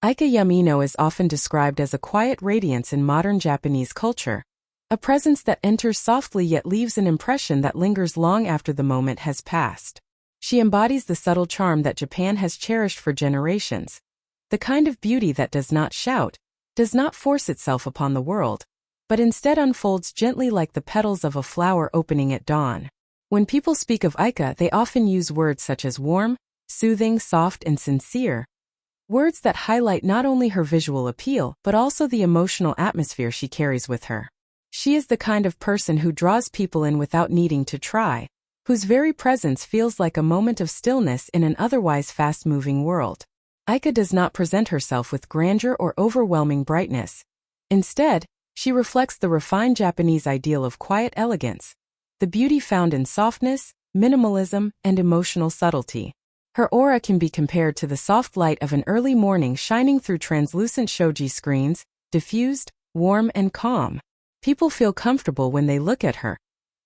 Aika Yumeno is often described as a quiet radiance in modern Japanese culture, a presence that enters softly yet leaves an impression that lingers long after the moment has passed. She embodies the subtle charm that Japan has cherished for generations, the kind of beauty that does not shout, does not force itself upon the world, but instead unfolds gently like the petals of a flower opening at dawn. When people speak of Aika, they often use words such as warm, soothing, soft, and sincere, words that highlight not only her visual appeal but also the emotional atmosphere she carries with her. She is the kind of person who draws people in without needing to try, whose very presence feels like a moment of stillness in an otherwise fast-moving world. Aika does not present herself with grandeur or overwhelming brightness. Instead, she reflects the refined Japanese ideal of quiet elegance, the beauty found in softness, minimalism, and emotional subtlety. Her aura can be compared to the soft light of an early morning shining through translucent shoji screens, diffused, warm, and calm. People feel comfortable when they look at her,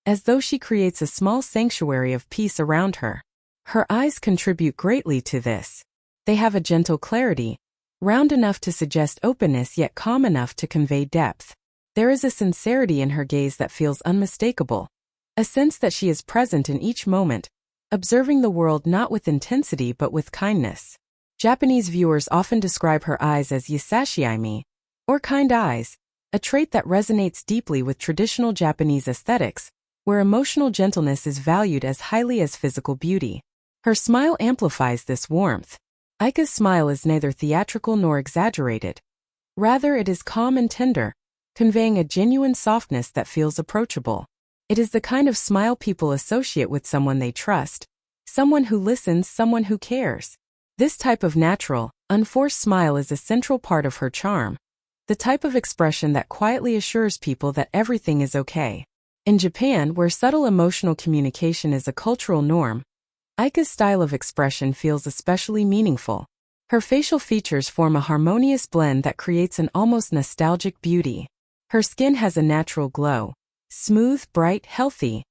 as though she creates a small sanctuary of peace around her. Her eyes contribute greatly to this. They have a gentle clarity, round enough to suggest openness yet calm enough to convey depth. There is a sincerity in her gaze that feels unmistakable, a sense that she is present in each moment, observing the world not with intensity but with kindness. Japanese viewers often describe her eyes as yasashiimi, or kind eyes, a trait that resonates deeply with traditional Japanese aesthetics, where emotional gentleness is valued as highly as physical beauty. Her smile amplifies this warmth. Aika's smile is neither theatrical nor exaggerated. Rather, it is calm and tender, conveying a genuine softness that feels approachable. It is the kind of smile people associate with someone they trust, someone who listens, someone who cares. This type of natural, unforced smile is a central part of her charm, the type of expression that quietly assures people that everything is okay. In Japan, where subtle emotional communication is a cultural norm, Aika's style of expression feels especially meaningful. Her facial features form a harmonious blend that creates an almost nostalgic beauty. Her skin has a natural glow, smooth, bright, healthy,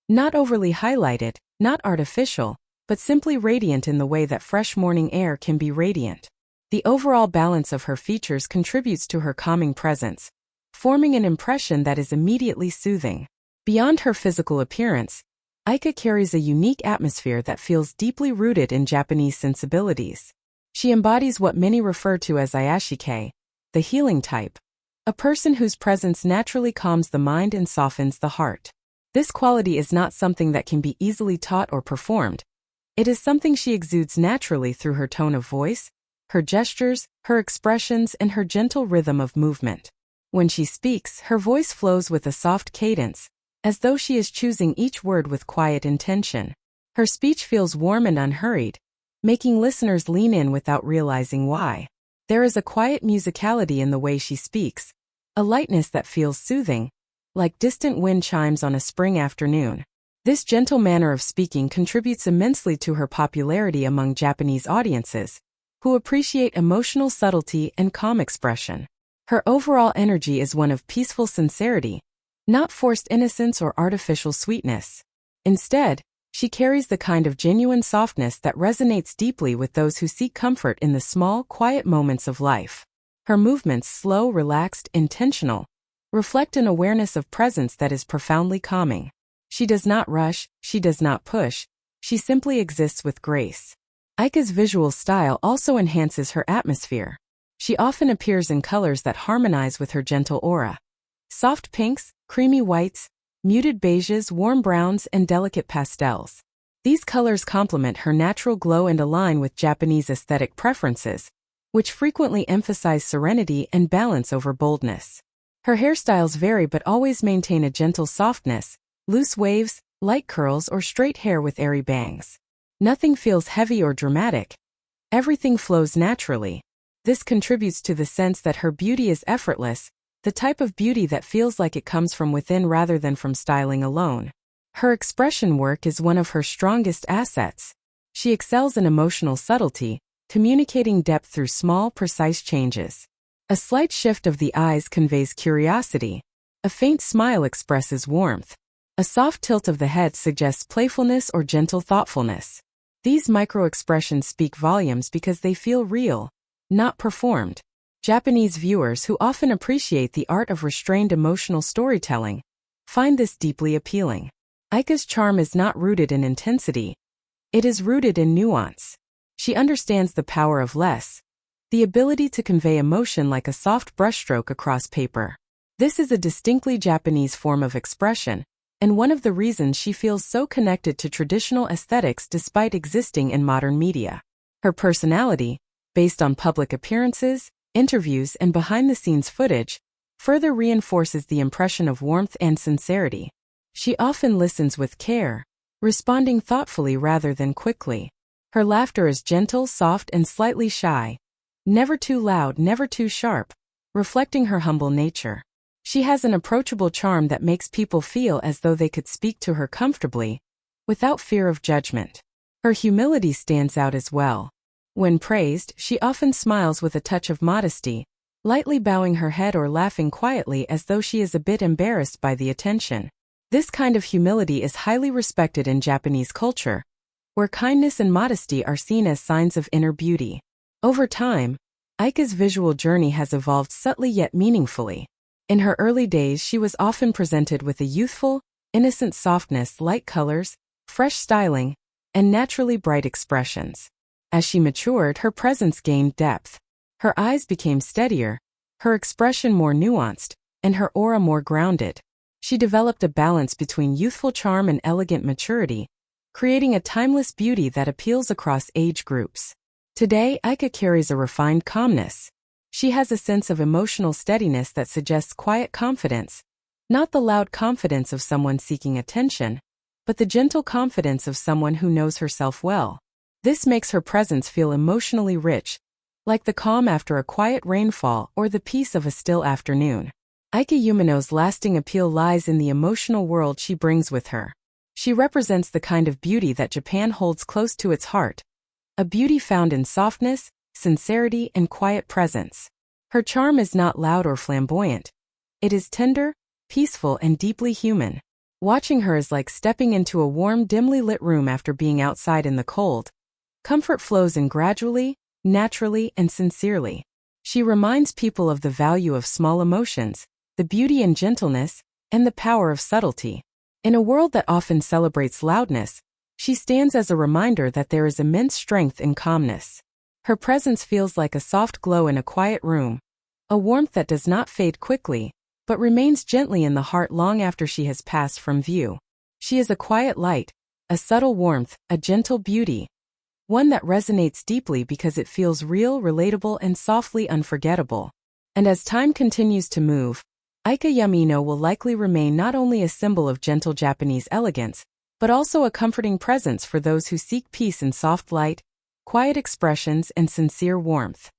not overly highlighted, not artificial, but simply radiant in the way that fresh morning air can be radiant. The overall balance of her features contributes to her calming presence, forming an impression that is immediately soothing. Beyond her physical appearance, Aika carries a unique atmosphere that feels deeply rooted in Japanese sensibilities. She embodies what many refer to as ayashike, the healing type, a person whose presence naturally calms the mind and softens the heart. This quality is not something that can be easily taught or performed. It is something she exudes naturally through her tone of voice, her gestures, her expressions, and her gentle rhythm of movement. When she speaks, her voice flows with a soft cadence, as though she is choosing each word with quiet intention. Her speech feels warm and unhurried, making listeners lean in without realizing why. There is a quiet musicality in the way she speaks, a lightness that feels soothing, like distant wind chimes on a spring afternoon. This gentle manner of speaking contributes immensely to her popularity among Japanese audiences, who appreciate emotional subtlety and calm expression. Her overall energy is one of peaceful sincerity, not forced innocence or artificial sweetness. Instead, she carries the kind of genuine softness that resonates deeply with those who seek comfort in the small, quiet moments of life. Her movements, slow, relaxed, intentional, reflect an awareness of presence that is profoundly calming. She does not rush, she does not push, she simply exists with grace. Aika's visual style also enhances her atmosphere. She often appears in colors that harmonize with her gentle aura. Soft pinks, creamy whites, muted beiges, warm browns, and delicate pastels. These colors complement her natural glow and align with Japanese aesthetic preferences, which frequently emphasize serenity and balance over boldness. Her hairstyles vary but always maintain a gentle softness, loose waves, light curls, or straight hair with airy bangs. Nothing feels heavy or dramatic. Everything flows naturally. This contributes to the sense that her beauty is effortless, the type of beauty that feels like it comes from within rather than from styling alone. Her expression work is one of her strongest assets. She excels in emotional subtlety, communicating depth through small, precise changes. A slight shift of the eyes conveys curiosity. A faint smile expresses warmth. A soft tilt of the head suggests playfulness or gentle thoughtfulness. These micro-expressions speak volumes because they feel real. not performed. Japanese viewers who often appreciate the art of restrained emotional storytelling find this deeply appealing. Aika's charm is not rooted in intensity. It is rooted in nuance. She understands the power of less, the ability to convey emotion like a soft brushstroke across paper. This is a distinctly Japanese form of expression, and one of the reasons she feels so connected to traditional aesthetics despite existing in modern media. Her personality, based on public appearances, interviews, and behind-the-scenes footage, further reinforces the impression of warmth and sincerity. She often listens with care, responding thoughtfully rather than quickly. Her laughter is gentle, soft, and slightly shy, never too loud, never too sharp, reflecting her humble nature. She has an approachable charm that makes people feel as though they could speak to her comfortably, without fear of judgment. Her humility stands out as well. When praised, she often smiles with a touch of modesty, lightly bowing her head or laughing quietly as though she is a bit embarrassed by the attention. This kind of humility is highly respected in Japanese culture, where kindness and modesty are seen as signs of inner beauty. Over time, Aika's visual journey has evolved subtly yet meaningfully. In her early days, she was often presented with a youthful, innocent softness, light colors, fresh styling, and naturally bright expressions. As she matured, her presence gained depth. Her eyes became steadier, her expression more nuanced, and her aura more grounded. She developed a balance between youthful charm and elegant maturity, creating a timeless beauty that appeals across age groups. Today, Aika carries a refined calmness. She has a sense of emotional steadiness that suggests quiet confidence, not the loud confidence of someone seeking attention, but the gentle confidence of someone who knows herself well. This makes her presence feel emotionally rich, like the calm after a quiet rainfall or the peace of a still afternoon. Aika Yumeno's lasting appeal lies in the emotional world she brings with her. She represents the kind of beauty that Japan holds close to its heart, a beauty found in softness, sincerity, and quiet presence. Her charm is not loud or flamboyant. It is tender, peaceful, and deeply human. Watching her is like stepping into a warm, dimly lit room after being outside in the cold. Comfort flows in gradually, naturally, and sincerely. She reminds people of the value of small emotions, the beauty and gentleness, and the power of subtlety. In a world that often celebrates loudness, she stands as a reminder that there is immense strength in calmness. Her presence feels like a soft glow in a quiet room, a warmth that does not fade quickly, but remains gently in the heart long after she has passed from view. She is a quiet light, a subtle warmth, a gentle beauty, one that resonates deeply because it feels real, relatable, and softly unforgettable. And as time continues to move, Aika Yumeno will likely remain not only a symbol of gentle Japanese elegance, but also a comforting presence for those who seek peace in soft light, quiet expressions, and sincere warmth.